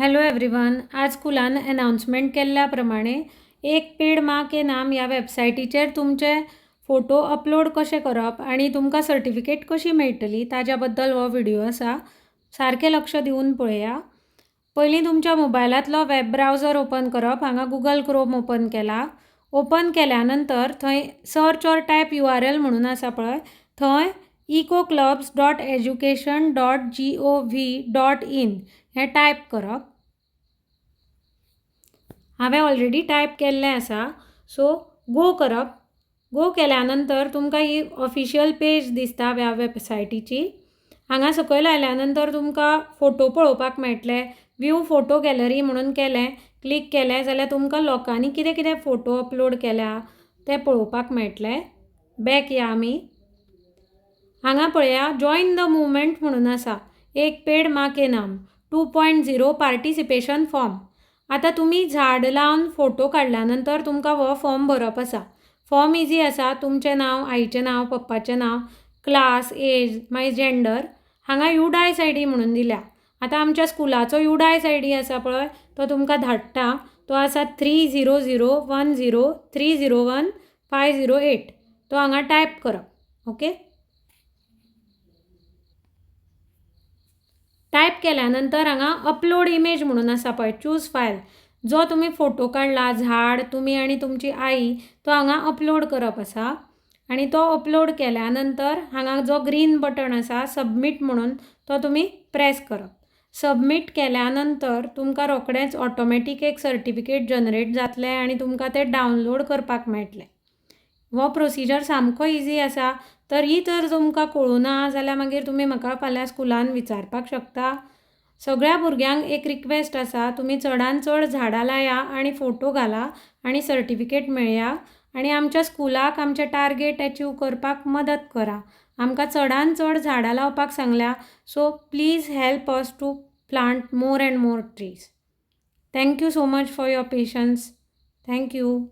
Hello everyone, आज स्कुलान announcement केल्ल्या प्रमाणे एक पेड माँ के नाम ह्या वेबसायटीचेर तुमचे फोटो अपलोड कशे करप आणि तुमकां सर्टिफिकेट कशी मेळटली ताज्या बद्दल हो व्हिडिओ आसा. सारके लक्ष दिवन पळया. पयलीं तुमच्या मोबायलांतलो वेब ब्रावजर ओपन करप. हांगा गूगल क्रोम ओपन केला. ओपन केल्या नंतर थंय सर्च ऑर टायप URL म्हणून आसा पळय, थंय ecoclubs.education.gov.in हे टायप करप. हांवें ऑलरेडी टायप केल्लें आसा, सो गो करप. गो केल्या नंतर तुमकां ही ऑफिशियल पेज दिसता ह्या वेबसायटीची. हांगा सकयल आयल्या नंतर तुमकां फोटो पळोवपाक मेळटले. व्यू फोटो गॅलरी म्हणून क्लिक केलें जाल्यार तुमकां लोकांनी कितें कितें फोटो अपलोड केल्या ते पळोवपाक मेळटले. बॅक या आमी. हांगा पळया जॉइन द मुवमेंट म्हणून आसा. एक पेड माँ के नाम 2.0 पार्टिसिपेशन फॉर्म. आता तुम्ही झाड लावन फोटो काडल्या नंतर तुमकां हो फॉर्म भरप आसा. फॉर्म इजी आसा. तुमचें नांव, आईचें नांव, पप्पाचें नांव, क्लास, एज, मागीर जेंडर. हांगा UDICE ID म्हणून दिल्या. आता आमच्या स्कुलाचो UDICE ID आसा पळय, तो तुमकां धाडटा. तो आसा 30010301 तो हांगा टायप करप. ओके. टायप केल्यानंतर हांगा अपलोड इमेज म्हणून आसा पळय, चूज फायल. जो तुम्ही फोटो काडला, झाड, तुम्ही आणि तुमची आई, तो हांगा अपलोड करप आसा. आणि तो अपलोड केल्यानंतर हांगा जो ग्रीन बटन आसा सबमिट म्हणून, तो तुम्ही प्रेस करप. सबमिट केल्यानंतर तुमकां रोखडेंच ऑटोमॅटीक एक सर्टिफिकेट जनरेट जातलें आणि तुमकां तें डावनलोड करपाक मेळटलें. हो प्रोसिजर सामको इजी आसा. तरी तर तुमकां कळुना जाल्यार मागीर तुमी म्हाका फाल्यां स्कुलान विचारपाक शकता. सगळ्या भुरग्यांक एक रिक्वेस्ट आसा, तुमी चडान चड झाडां लाया आणि फोटो घाला आणि सर्टिफिकेट मेळया आणि आमच्या स्कुलाक आमचे टार्गेट अचीव करपाक मदत करा. आमकां चडान चड झाडां लावपाक सांगल्या. So please help us to plant more and more trees. Thank you so much for your patience. Thank you.